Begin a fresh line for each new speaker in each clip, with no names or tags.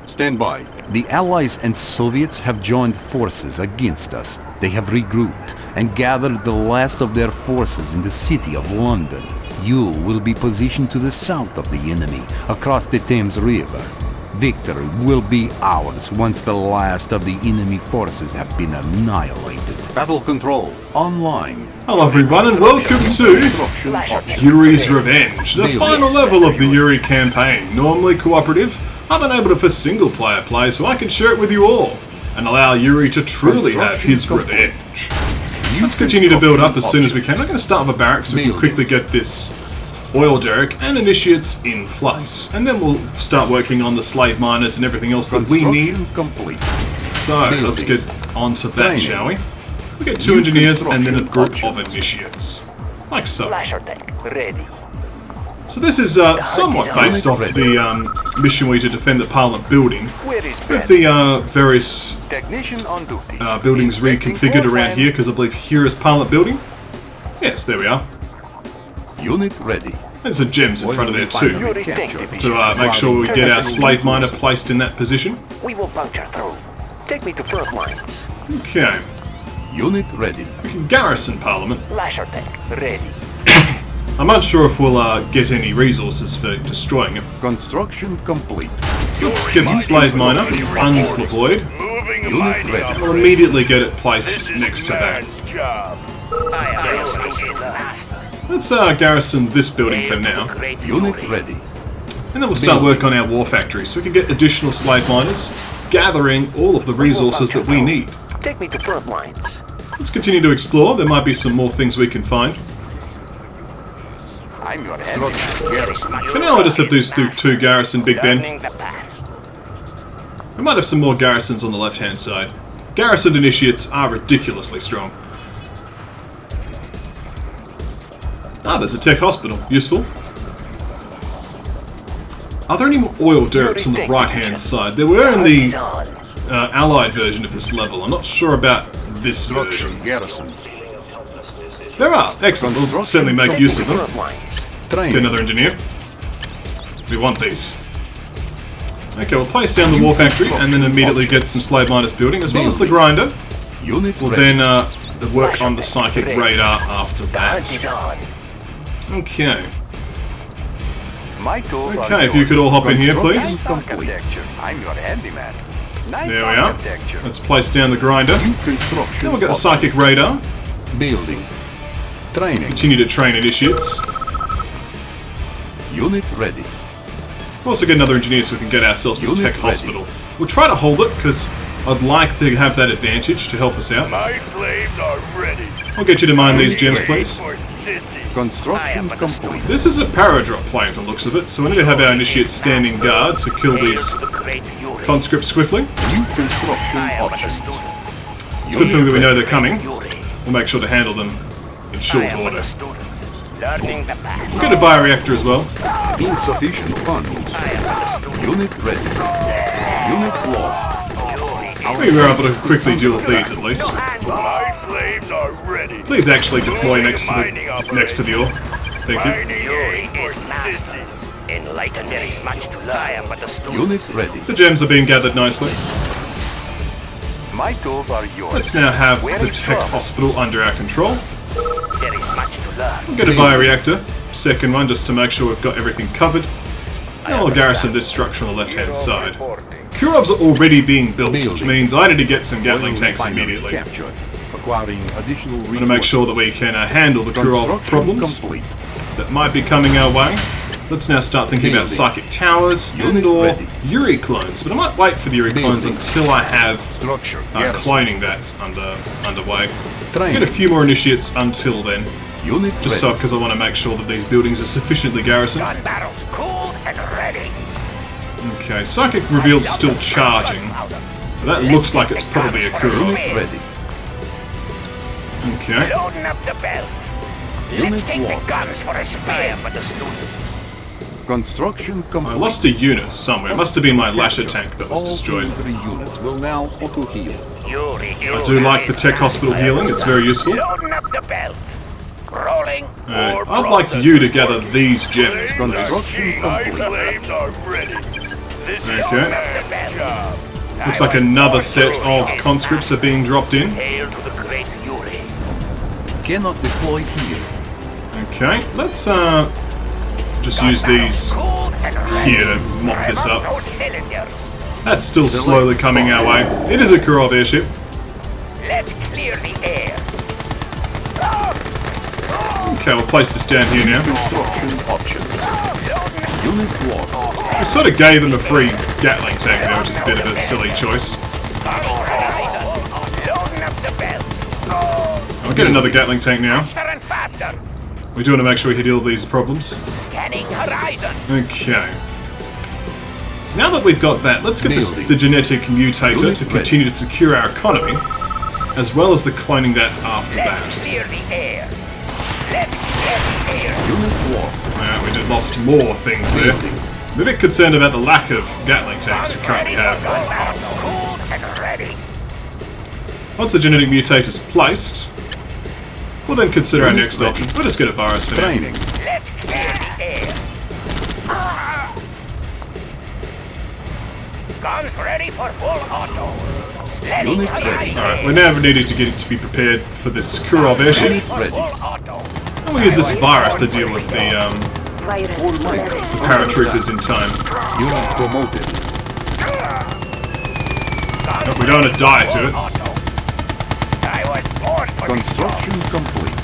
Stand by. The Allies and Soviets have joined forces against us. They have regrouped and gathered the last of their forces in the city of London. You will be positioned to the south of the enemy, across the Thames River. Victory will be ours once the last of the enemy forces have been annihilated. Battle control online.
Hello everyone and welcome to Yuri's Revenge, the final level of the Yuri campaign. Normally cooperative, I've enabled it for single player play so I can share it with you all and allow Yuri to truly have his revenge. Let's continue to build up as soon as we can. I'm going to start with a barrack so we can quickly get this oil derrick and initiates in place, and then we'll start working on the slave miners and everything else that we need. So let's get on to that, shall we? We get 2 engineers and then a group of initiates, like so. So this is somewhat based off the mission we to defend the Parliament building, with the various buildings reconfigured around here, because I believe here is Parliament building. Yes, there we are.
Unit ready.
There's some gems in front of there too, to make sure we get our slave miner placed in that position.
We will puncture through. Take me to front line.
Okay.
Unit ready.
We can garrison Parliament.
Lasher tank ready.
I'm unsure if we'll get any resources for destroying it.
Construction complete.
So let's get the slave miner undeployed.
Unit ready.
We'll immediately get it placed next to that. Let's garrison this building for now.
Unit ready.
And then we'll start work on our war factory so we can get additional slave miners, gathering all of the resources that we need.
Take me to front lines.
Let's continue to explore. There might be some more things we can find.
I'm your
For now, let us have these 2 garrison Big Ben. We might have some more garrisons on the left-hand side. Garrisoned initiates are ridiculously strong. Ah, there's a tech hospital. Useful. Are there any more oil derricks on the right-hand side? There were in the Allied version of this level. I'm not sure about this version. There are. Excellent. We'll certainly make use of them. Let's get another engineer. We want these. Okay, we'll place down the war factory and then immediately get some slave miners building, as well as the grinder. We'll then work on the psychic radar after that. Okay. Okay, if you could all hop in here, please. There we are. Let's place down the grinder. Then we'll get the psychic radar.
Building. Training.
Continue to train initiates.
Unit ready.
We'll also get another engineer so we can get ourselves this tech hospital. We'll try to hold it because I'd like to have that advantage to help us out.
My slaves are ready.
I'll get you to mine these gems, please.
Construction complete.
This is a paradrop plane from the looks of it, so we need to have our initiates standing guard to kill these conscripts swiftly.
New construction options.
Good thing that we know they're coming. We'll make sure to handle them in short order. We'll get a bioreactor as well.
Insufficient funds. Unit ready. Unit lost.
We were able to quickly deal with these at least.
My slaves are ready.
Please actually deploy next to the ore. Thank you.
There is much to learn, but the student.
Unit ready.
The gems are being gathered nicely.
My tools are yours.
Let's now have the tech hospital under our control.
There is much to learn.
We'll get a bioreactor, second one, just to make sure we've got everything covered. And I'll garrison this structure on the left-hand side. Kurovs are already being built, which means I need to get some Gatling tanks immediately. I'm
Acquiring additional
going to make sure that we can handle the Kurov problems that might be coming our way. Let's now start thinking about psychic towers and/or Yuri clones, but I might wait for the Yuri clones until I have cloning that's underway. Get a few more initiates until then, just so because I want to make sure that these buildings are sufficiently garrisoned.
Barrels cooled and ready.
Okay, psychic revealed still charging. That looks like it's probably a Kurov.
ready.
Okay.
Loading up the belt. Let's take the guns for a spare for the student.
Construction
I
complete.
lost a unit somewhere. It must have been my lasher tank that was destroyed.
All 3 units will now auto-heal.
I do like the tech hospital healing, it's very useful.
Loading up the belt. Rolling.
I'd like you to gather these gems, please.
Construction
My
complete.
slaves are ready. This is
Okay.
my job.
Looks like another set of conscripts are being dropped in.
Hail to the great Yuri.
Cannot deploy here.
Okay, let's just use these
Cold and ready.
here to mop this
Rev up
up.
those cylinders.
That's still slowly coming our way. It is a Kurov airship.
Let's clear the air.
Okay, we'll place this down here now.
Construction options. Unit lost.
We sort of gave them a free Gatling tank there, which is a bit of a silly choice.
Loading up the belt.
I'll get another Gatling tank now.
Faster and faster.
We do want to make sure we deal with these problems.
Scanning horizon.
Okay. Now that we've got that, let's get the genetic mutator to continue to secure our economy, as well as the cloning that's after
Let's
that.
clear the air. Let's clear the air.
Unit lost.
We just lost more things there. I'm a bit concerned about the lack of Gatling tanks we currently have.
Cold and ready.
Once the genetic mutator's placed, we'll then consider our next option. We'll just get a virus for now.
Training.
Let's clear the air. Guns ready for full auto. Steady
Unit
high.
ready.
Alright, we're now needing to get to be prepared for this Kurov airship.
Unit ready.
Full auto.
And we'll use this virus to deal with the paratroopers in time.
Unit promoted.
But we don't want to die to it.
Auto. I was born for this job.
Construction complete.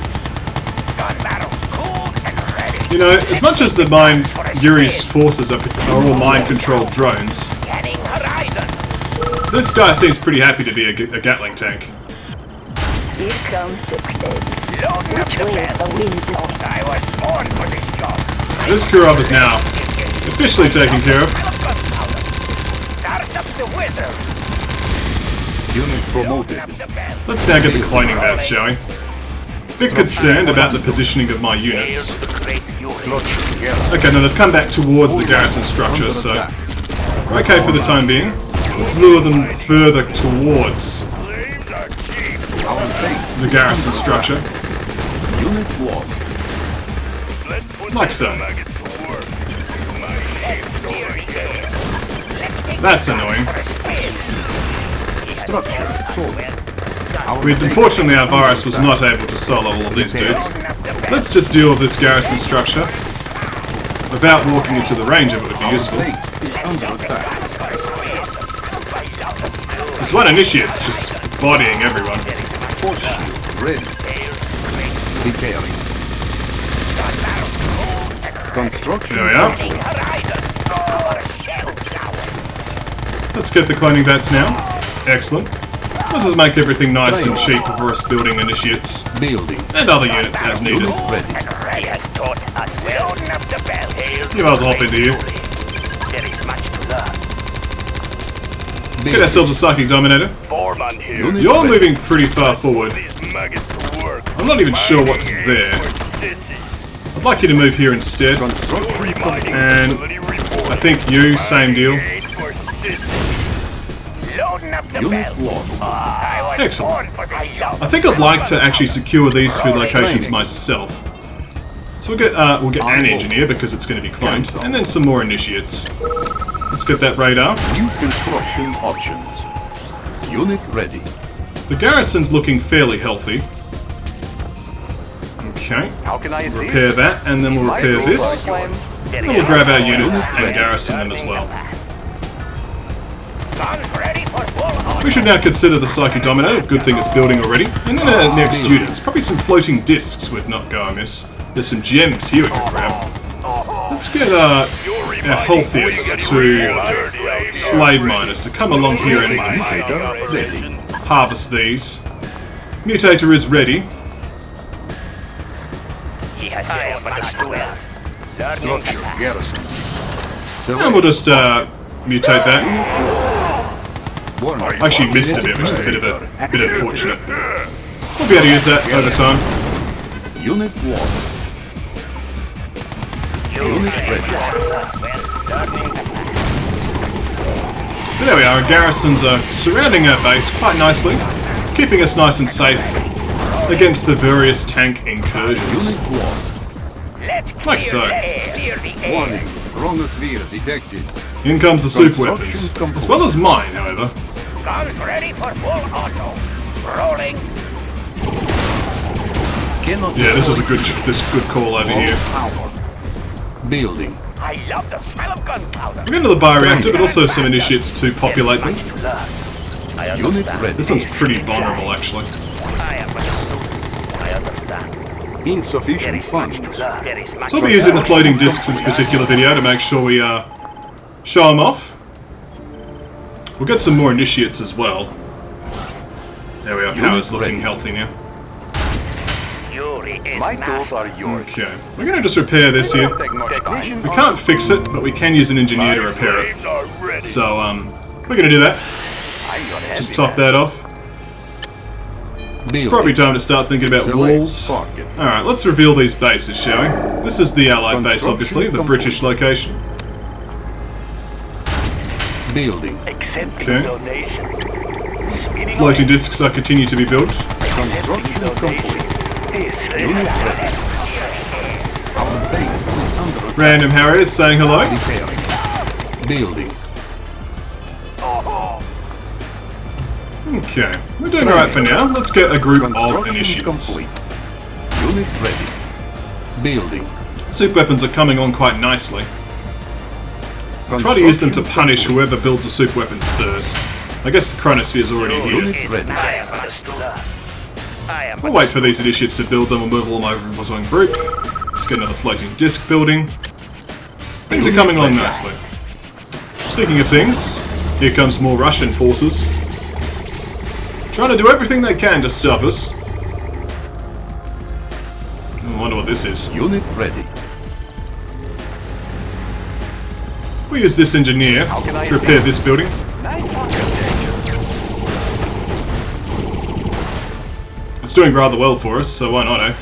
Gun barrels cooled and ready.
You know, as much as the Yuri's forces are all mind-controlled drones,
Scanning horizon.
this guy seems pretty happy to be a Gatling tank.
Here comes success.
Loading up
Which
the
way is
belt.
the wind blowing?
I was born for this job.
This Kurov is now officially taken care of.
Start up the wizard.
Unit promoted.
Up the belt.
Let's now get the cloning vats, shall we? Bit concerned about the positioning of my units.
Hail to the great Yuri.
Construction garrison.
Okay, now they've come back towards the garrison structure, so we're okay for the time being. Let's lure them further towards
Slaves are cheap.
Our tanks.
the garrison structure.
Unit lost.
Let's put
Like
these
so.
maggots to work. My ship
Clear the air. Let's take
That's annoying.
a spin.
Structure sold. Our
Unfortunately, our virus was not able to solo all of these dudes.
Loading up the belt.
Let's just deal with this garrison structure. Without walking into the range of it would be useful.
base is under attack.
This one initiate's just bodying everyone.
Force shield ready. Repairing. Construction.
There we are.
Scanning horizon. Our shell tower.
Let's get the cloning vats now. Excellent. Let's just make everything nice and cheap for us building initiates
Building.
and other units as needed.
Unit ready.
Ray has taught us well. Loading up the belt. Hail to
You might as well
the
hop into
great
here.
Yuri. There is much to learn.
Get ourselves a Psychic Dominator.
foreman here.
Unit
You're
ready.
moving pretty far forward.
These maggots to work.
I'm not even sure what's there. I'd like you to move here instead.
Construction complete.
And I think you, same deal.
Loading up the
Unit
belt.
lost.
I was
Excellent.
born for this job.
I think I'd like to actually secure these two locations myself. So we'll get an engineer because it's going to be cloned, and then some more initiates. Let's get that radar.
New construction options. Unit ready.
The garrison's looking fairly healthy. Okay,
How can I assist?
repair that, and then we'll repair this. Then we'll grab our units and garrison them as well.
Guns ready for full auto.
We should now consider the Psychic Dominator. Good thing it's building already. And then our next units. Probably some floating discs would not go amiss. There's some gems here we can grab. Let's get our healthiest two slave miners to come along here and
Mutator ready.
harvest these. Mutator is ready.
He has taught us well. Learning
Structure garrison.
And we'll just mutate that.
Warning.
I actually missed a bit, which is a bit unfortunate. We'll be able to use that over time.
Unit lost. Unit ready.
But there we are, our garrisons are surrounding our base quite nicely, keeping us nice and safe against the various tank incursions.
Unit lost.
Let's
Like
clear
so.
the air. Clear the air.
Warning. Chronosphere detected.
In comes the super weapons. As well as mine, however.
Guns ready for full auto. Rolling.
Yeah, this was a good call over here.
Power. Building.
I love the smell of gunpowder.
We're going to the bioreactor, but also some initiates to populate them.
I
Unit
understand.
ready.
This one's pretty vulnerable, actually.
I am but a student. I understand.
Insufficient
There is much to
funds.
learn. There is much
So we'll be using the floating discs in this particular video to make sure we show them off. We'll get some more initiates as well. There we are, power's looking healthy now.
Yuri is
My tools
master.
are yours.
Okay, we're going to just repair this here. We can't fix it, but we can use an engineer to repair it.
Slaves are ready.
So, we're going to do that. Just top that off.
Building.
Probably time to start thinking about
Select
walls.
target.
Alright, let's reveal these bases, shall we? This is the Allied base, obviously, the British location.
Building.
Accepting
Okay.
donation. Speeding
Floating discs are continue to be built.
Construction complete. Unit ready. Our base is under attack.
Random Harriers saying hello.
Repairing. Building.
Okay, we're doing alright for now. Let's get a group of
Construction
initiates.
complete. Unit ready. Building.
Super weapons are coming on quite nicely. Try to use them to punish whoever builds a super weapon first. I guess the Chronosphere is already here.
Unit ready.
I am but a student. I am
We'll wait for these initiates to build them. We'll move them over into one group. Let's get another floating disc building. Things are coming along nicely. Speaking of things, here comes more Russian forces. Trying to do everything they can to stop us. I wonder what this is.
Unit ready.
We'll use this engineer to repair this building. It's doing rather well for us, so why not, eh?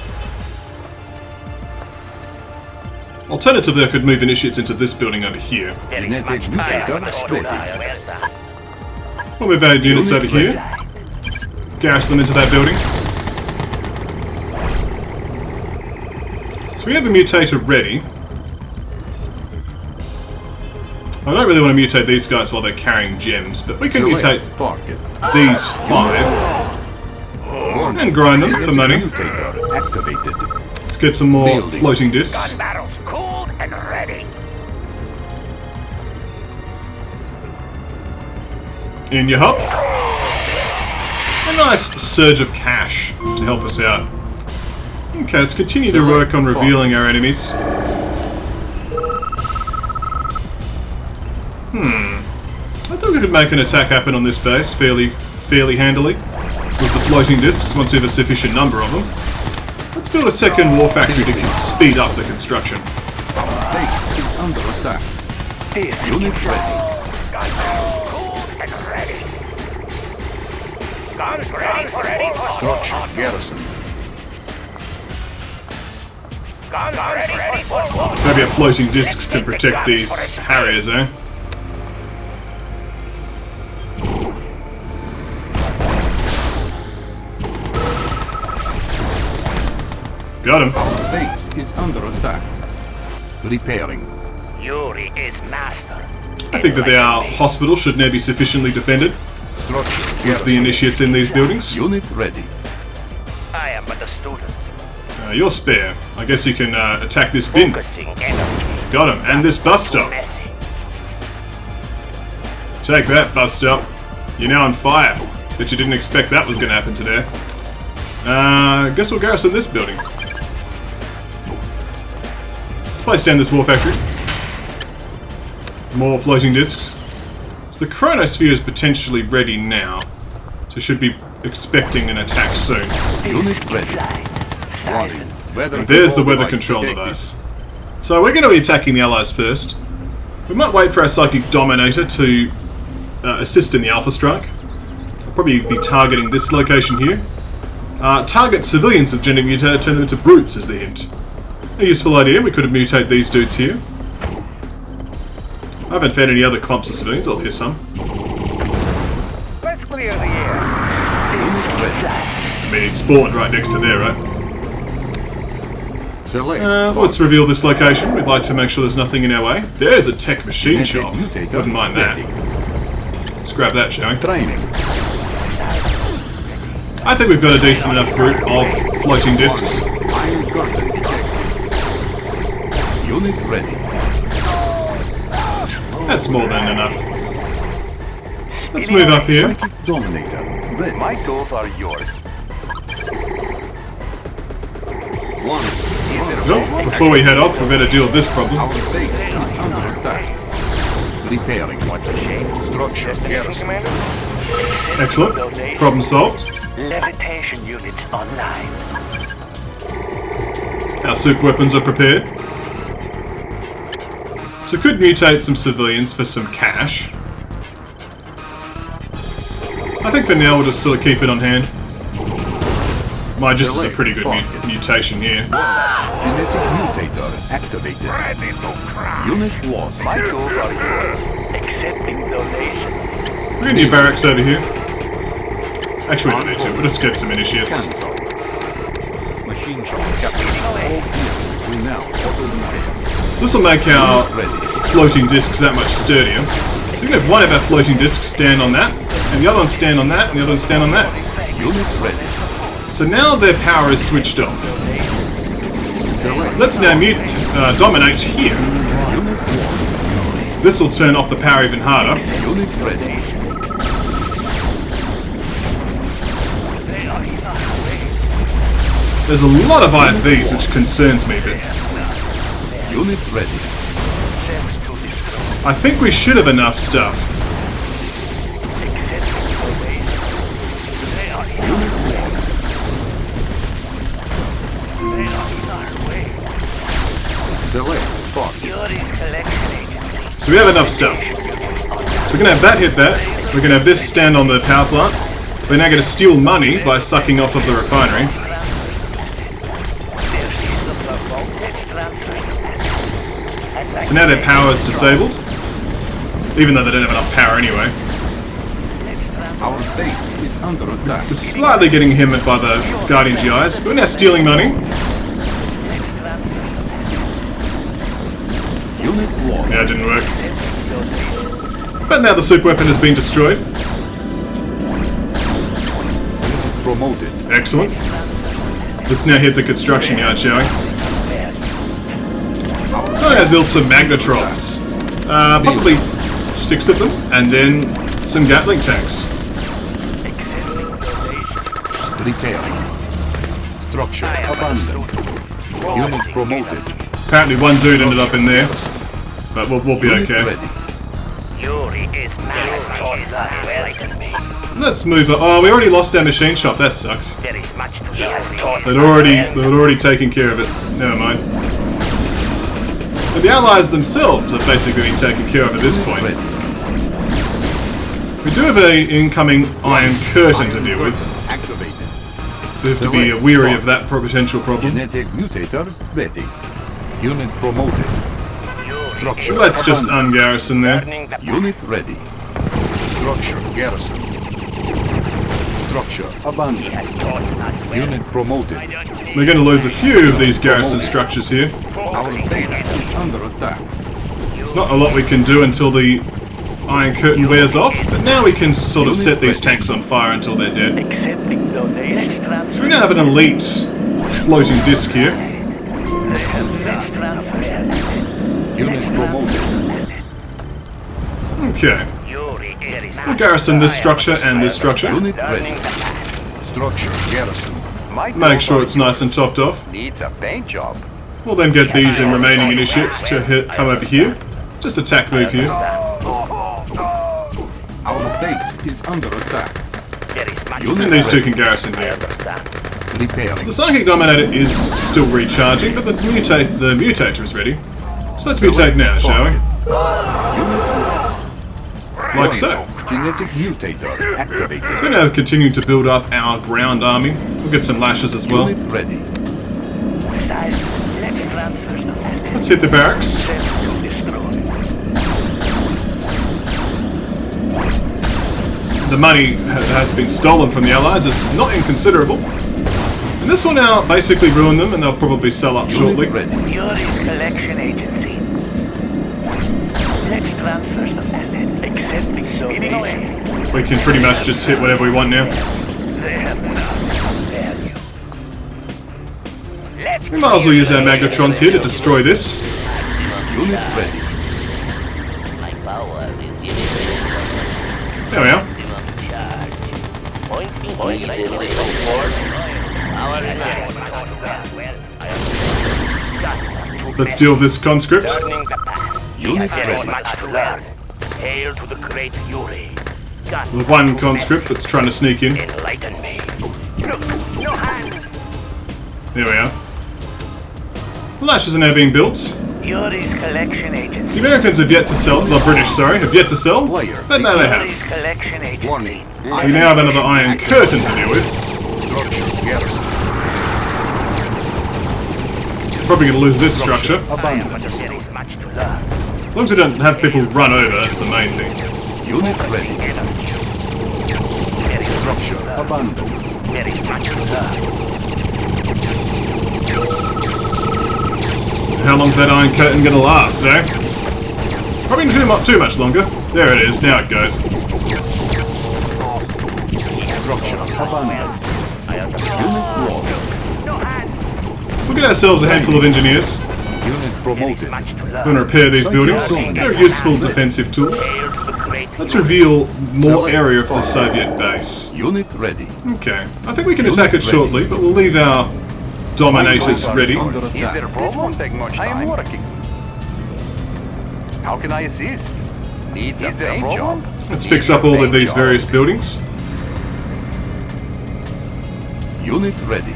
Alternatively, I could move initiates into this building over here.
There is
Genetic
much I am
mutator
but a student. I understand.
We'll move our units over here. Garrison them into that building. So we have a mutator ready. I don't really want to mutate these guys while they're carrying gems, but we can mutate
Select target.
these 5 and grind them for money.
Mutator activated.
Let's get some more
Building.
floating discs.
Gun barrels cooled and ready.
In you hop. A nice surge of cash to help us out. Okay, let's continue to work on revealing our enemies. I thought we could make an attack happen on this base fairly handily with the floating discs once we have a sufficient number of them. Let's build a second war factory to speed up the construction.
Base is under attack. Unit ready.
Gun barrels cooled and ready. Guns ready for
Structure garrison.
Guns ready for full.
Maybe our floating discs can protect these Harriers, eh? Got him.
Base is under attack. Repairing.
Yuri is master.
I think that our hospital should now be sufficiently defended
Structure
with
garrison.
the initiates in these buildings.
Unit ready.
I am but a student.
You're spare. I guess you can attack this bin.
Focusing energy.
Got him. And this bus stop.
Messy.
Take that, bus stop. You're now on fire. Bet you didn't expect that was going to happen today. Guess we'll garrison this building. Let's place down this war factory. More floating discs. So the Chronosphere is potentially ready now. So should be expecting an attack soon.
Unit ready. Warning. Weather
And there's the
control
weather
device
control
detected.
device. So we're going to be attacking the Allies first. We might wait for our Psychic Dominator to assist in the Alpha Strike. I'll probably be targeting this location here. Target civilians of Gender Mutator, turn them into brutes is the hint. A useful idea, we could have mutate these dudes here. I haven't found any other clumps of civilians, I'll hear some.
Let's clear the air.
I mean, he spawned right next to there, right?
Select.
Let's reveal this location. We'd like to make sure there's nothing in our way. There's a tech machine shop. Wouldn't mind that. Let's grab that, shall we?
Training.
I think we've got a decent enough group of floating discs.
Iron curtain detected. Unit ready.
That's more than enough. Let's move up here.
Psychic Dominator. Ready.
My tools are yours.
One.
Well, before we head off, we better deal with this problem.
Our base is under attack. Repairing.
What's a shame?
Structure garrison.
Commander?
Excellent. Problem solved.
Levitation units online.
Our super weapons are prepared. So could mutate some civilians for some cash. I think for now we'll just sort of keep it on hand. My just is a pretty good mutation here.
Genetic mutator activated. Unit lost.
My tools are yours. Accepting donation.
We got new barracks over here. Actually, we don't need to. We'll just get some initiates.
Cancel. Machine shop captured. We now automatic.
So this will make our
Ready.
floating discs that much sturdier. So we can have one of our floating discs stand on that, and the other one stand on that, and the other one stand on that.
Unit ready.
So now their power is switched off.
Select.
Let's now dominate here.
Unit lost.
This will turn off the power even harder.
Unit ready.
There's a lot of IFVs, which concerns me, but
Unit ready.
I think we should have enough stuff.
Unit lost. Select. Box.
So we have enough stuff. So we're going to have that hit that. We're going to have this stand on the power plant. We're now going to steal money by sucking off of the refinery. So now their power is disabled. Even though they don't have enough power anyway.
Our base is under attack.
It's slightly getting hammered by the Guardian GIs. But we're now stealing money.
Unit lost.
Yeah, it didn't work. But now the super weapon has been destroyed.
Promoted.
Excellent. Let's now hit the construction yard, shall we? I'm going to build some magnetrons. Probably 6 of them, and then some Gatling tanks.
Repairing. Structure abandoned. Unit promoted.
Apparently one dude ended up in there, but we'll be
Unit
okay.
ready.
Yuri is me.
Let's move on. Oh, we already lost our machine shop. That sucks.
There is much to learn.
They'd already taken care of it. Never mind. But the Allies themselves have basically been taken care of at this point.
Ready.
We do have an incoming Iron Curtain to deal with,
Activated.
so we have to be wary of that potential problem.
Genetic mutator ready. Unit promoted. Structure.
Let's just
abandoned.
ungarrison there.
Unit ready. Structure garrison. Structure abandoned. Unit promoted.
We're going to lose a few of these garrison structures here.
Our base is under attack.
It's not a lot we can do until the Iron Curtain wears off, but now we can sort of set these tanks on fire until they're dead.
Accepting donation.
So we now have an elite floating disc here.
Unit promoted.
Okay.
Yuri is
We'll garrison this structure and this structure.
Unit ready. Structure garrison.
Make sure it's nice and topped off.
needs a paint job.
We'll then get these and remaining initiates to come over here. Just attack move here.
Our base is under attack.
There is much
And these two can garrison here.
Repairing.
The Psychic Dominator is still recharging, but the mutator is ready. So let's mutate now, shall we?
Unit lost.
Like so.
Genetic mutator activated.
We're now continuing to build up our ground army. We'll get some lashes as well.
Unit ready.
Let's hit the barracks. The money has been stolen from the Allies. It's not inconsiderable. And this will now basically ruin them, and they'll probably sell up shortly.
Unit ready.
Yuri's collection agency. Let's transfer some assets. Accepting so
We can pretty much just hit whatever we want now.
They have enough value. Let's
We might as well use our magnetrons here to destroy this.
Unit ready.
There we are. Let's deal with this conscript.
Turning the path.
Unit
There is
ready.
much to learn. Hail to the great Yuri. God,
The one conscript that's trying to sneak in.
enlighten me. Look, no hand.
There we are. The lashes are now being built.
Yuri's collection agency.
The Americans have yet to sell, the British, sorry, have yet to sell, but now they have.
Yuri's collection agency.
Warning.
We now have another Iron Curtain to deal with.
Structure garrison.
Probably going to lose this structure.
Abandoned.
But there is much to learn.
As long as we don't have people run over, that's the main thing.
Unit ready.
There is
Structure abandoned.
There is much to learn.
How long's that Iron Curtain going to last, eh? Probably too much longer. There it is, now it goes.
Structure abandoned. Unit lost.
We'll get ourselves a handful of engineers.
Unit promoted.
Much to
We're
learn.
going to repair these buildings. They're a useful defensive tool.
Hail to the great
Let's reveal more area for the Soviet base.
Unit ready.
Okay, I think we can attack it shortly, but we'll leave our dominators ready.
Under
Is
attack.
there a problem? It won't take much time. I am working. How can I assist? Needs a paint job?
Let's fix up all of these various buildings.
Unit ready.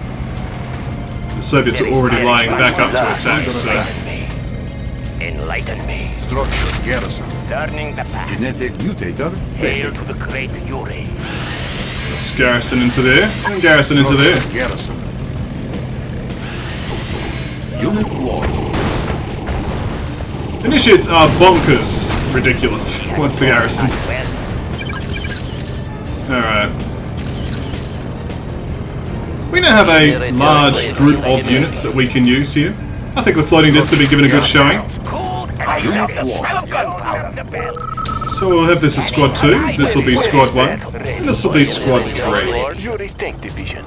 The Soviets are already lying back up to attack, so
Enlighten me.
Structure garrison.
Turning the path.
Genetic mutator
Hail
ready.
to the great Yuri.
let's garrison into there, and garrison into there.
Structure garrison. Unit lost.
Initiates are bonkers ridiculous once the garrison. Alright. We now have a large group of units that we can use here. I think the floating discs will be given a good showing.
Unit lost.
So we'll have this as Squad 2, this will be Squad 1, and this will be Squad 3.
Yuri tank division.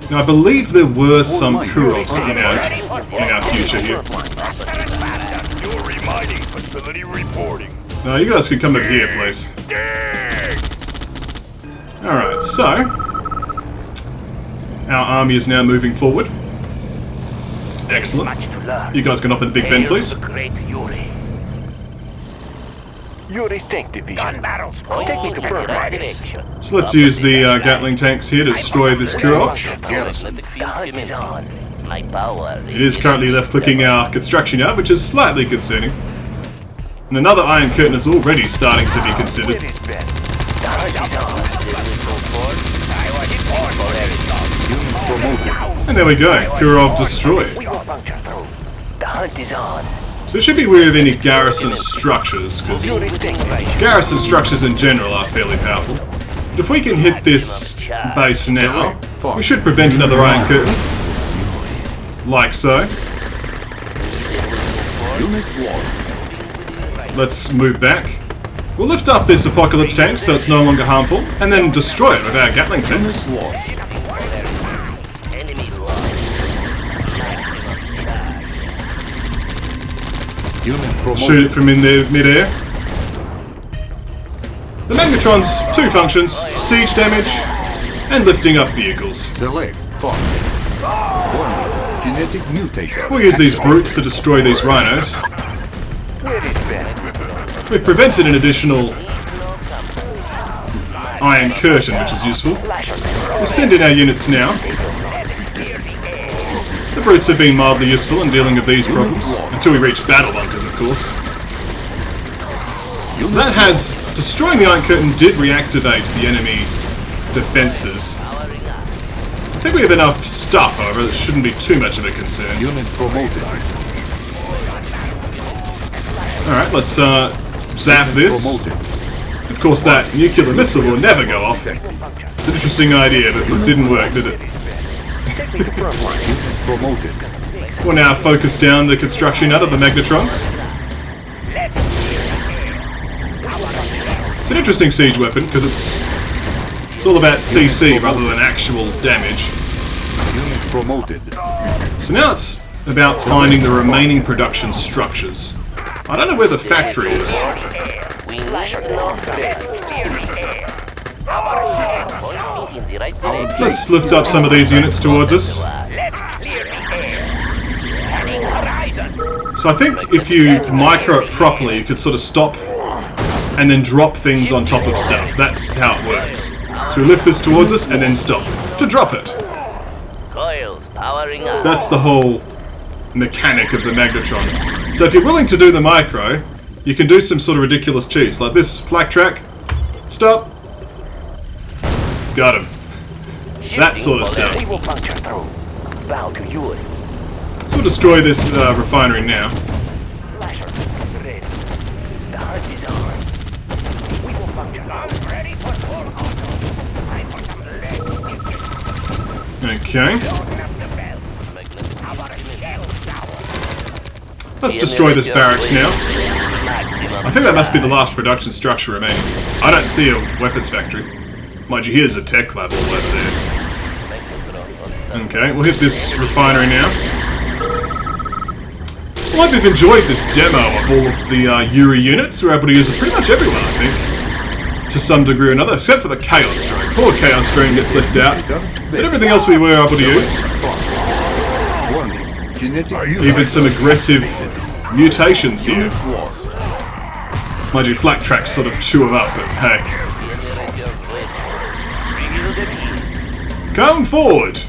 Now I believe there were some Kurovs in our future here.
Yuri mining facility reporting.
Now you guys can come over here, please. Alright, so our army is now moving forward. Excellent.
Much to learn.
You guys can up at the Big Ben,
Hail
please.
to the great Yuri.
Yuri tank division.
Gun barrels.
Take me to firm targets.
So let's use the Gatling tanks here to destroy this Kurov.
Garrison.
The hunt is on. My power.
It is currently left-clicking our construction yard, which is slightly concerning. And another Iron Curtain is already starting to be considered.
The hunt is on.
Promoted.
And there we go, Kurov destroyed.
We will puncture through. The hunt is on.
So we should be wary of any garrison structures, because
Yuri tank division.
garrison structures in general are fairly powerful. But if we can hit this base now, we should prevent another Iron Curtain. Like so.
Unit lost.
Let's move back. We'll lift up this Apocalypse tank so it's no longer harmful, and then destroy it with our Gatling tanks.
Unit lost.
Enemy lost.
Unit promoted.
Shoot it from in there, mid-air. The Magnetrons, two functions, siege damage, and lifting up vehicles.
Select. Fire. Warning. Genetic mutator.
We'll use these brutes to destroy these rhinos. We've prevented an additional Iron Curtain, which is useful. We'll send in our units now. The brutes have been mildly useful in dealing with these problems, until we reach battle bunkers, of course. So that has... Destroying the Iron Curtain did reactivate the enemy defences. I think we have enough stuff, however, that shouldn't be too much of a concern.
Unit promoted.
Alright, let's zap this.
Promoted.
Of course, that nuclear missile will never go off. It's an interesting idea, but it didn't work, did it?
Take me to front line.
Promoted.
We'll now focus down the construction out of the Magnetrons. It's an interesting siege weapon because it's all about CC rather than actual damage.
Unit promoted.
So now it's about finding the remaining production structures. I don't know where the factory is.
We need no fence. In the right direction.
Let's lift up some of these units towards us. So I think if you micro it properly, you could sort of stop and then drop things on top of stuff. That's how it works. So we lift this towards us and then stop to drop it.
Coils powering up.
So that's the whole mechanic of the Magnetron. So if you're willing to do the micro, you can do some sort of ridiculous cheese, like this flak track. Stop. Got him. That sort of stuff.
They will puncture through. Bow to Yuri.
So we'll destroy this refinery now.
Flasher, ready. The heart is on. We will puncture. I'm ready for full auto. I want some legs.
Okay.
Open up the bell. How about a shell tower?
Let's destroy this barracks now. I think that must be the last production structure remaining. I don't see a weapons factory. Mind you, here's a tech lab all over there. Okay, we'll hit this refinery now. Well, I hope you've enjoyed this demo of all of the Yuri units. We're able to use it pretty much everywhere, I think. To some degree or another, except for the Chaos Strain. Poor Chaos Strain gets left out. But everything else we were able to use.
Warning. Genetic
Even some aggressive mutations here. Mind you, flak tracks sort of chew them up, but hey. Come forward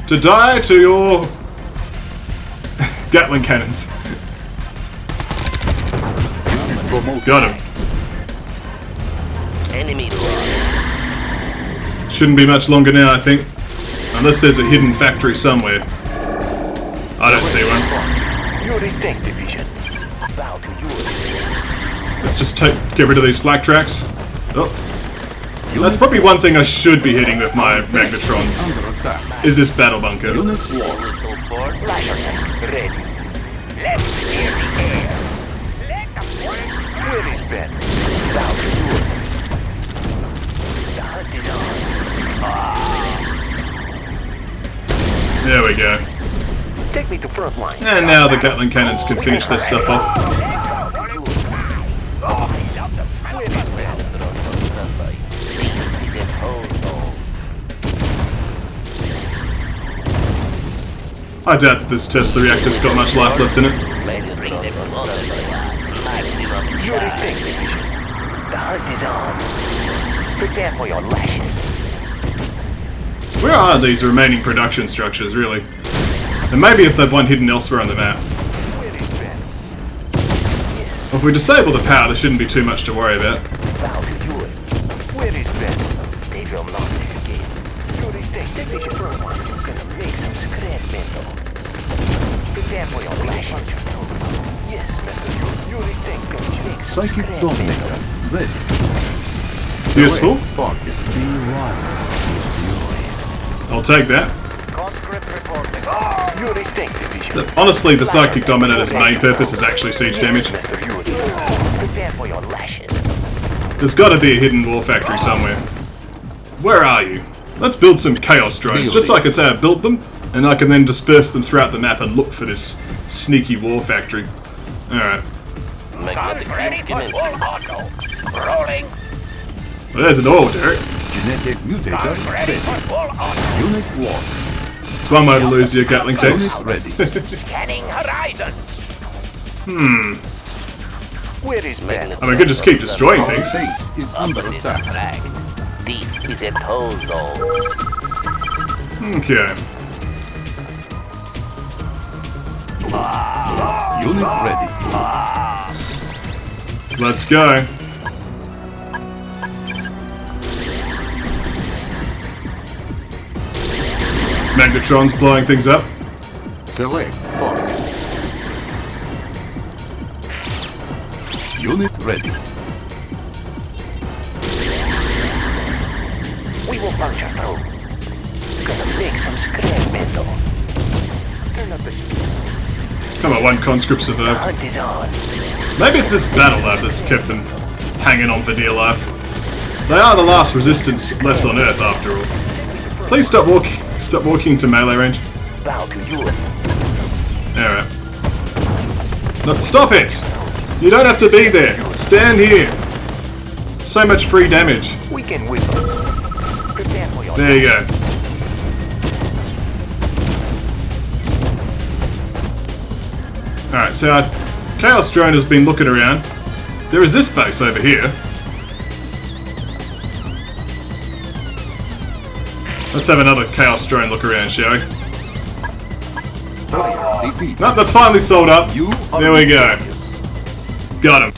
to die to your Gatling cannons. Got him.
Enemy lost.
Shouldn't be much longer now, I think. Unless there's a hidden factory somewhere. I don't see one.
Yuri tank division. Bow to Yuri.
Let's just get rid of these flak tracks. Oh. That's probably one thing I should be hitting with my Magnetrons. Is this battle bunker.
Unit lost.
Flasher, ready. Let's clear the air. Let the forest. Where is Ben? Bow to Yuri. The hunt is on.
There we go.
Take me to front line.
And now the Gatling cannons can finish this stuff off. I doubt that this Tesla reactor's got much life left in it.
Yuri tank division. The hunt is on. Prepare for your lashes.
Where are these remaining production structures, really? And maybe if they've one hidden elsewhere on the map. Well, if we disable the power, there shouldn't be too much to worry about.
Bow to Yuri. Where is Ben? They will not escape. Yuri tank division front line is gonna make some scrap metal. Prepare for your lashes. Yes, Master Yuri tank gonna make some
Psychic
scrap
Dominator.
metal.
Ready.
Useful.
Target.
I'll take that.
Conscript reporting. Yuri tank division.
Honestly, the Psychic Dominator's main purpose is actually siege damage.
Master Yuri. Prepare for your lashes.
There's gotta be a hidden war factory somewhere. Where are you? Let's build some Chaos drones, just so I can say I built them, and I can then disperse them throughout the map and look for this sneaky war factory. Alright.
Ready for full auto. Rolling.
Well, there's an oil derrick.
Genetic mutator.
Ready
Ready.
for full auto.
Unit lost.
It's one way to lose your Gatling tanks.
Unit ready.
Scanning horizon.
Where is Ben?
I mean, we could just keep destroying
Our
things.
base is under attack.
This is a toll zone.
Okay.
Unit ready.
Let's go. Magnetron's blowing things up.
Select target. Unit ready.
We will puncture through. Gonna make some scrap metal. Turn up the speed.
Come on, one conscript survived.
Hunt is on.
Maybe it's this battle lab that's kept them hanging on for dear life. They are the last resistance left on Earth, after all. Please stop walking to melee range.
Bow to Yuri.
Alright. No, stop it! You don't have to be there. Stand here. So much free damage.
We can whip them. Prepare for your...
There you go. Alright, so our Chaos Drone has been looking around. There is this base over here. Let's have another Chaos Drone look around, shall we?
Defeat.
No, they've finally sold up.
You are
There we go.
victorious.
Got him.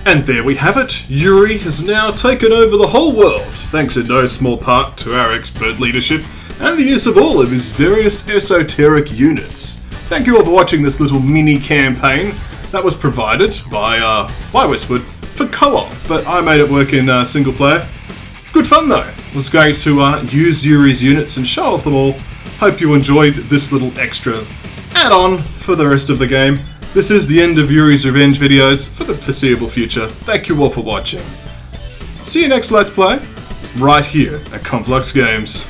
And there we have it. Yuri has now taken over the whole world, thanks in no small part to our expert leadership and the use of all of his various esoteric units. Thank you all for watching this little mini campaign that was provided by Westwood for co-op, but I made it work in single player. Good fun though. It was great to use Yuri's units and show off them all. Hope you enjoyed this little extra add-on for the rest of the game. This is the end of Yuri's Revenge videos for the foreseeable future. Thank you all for watching. See you next Let's Play, right here at KonfluxGames.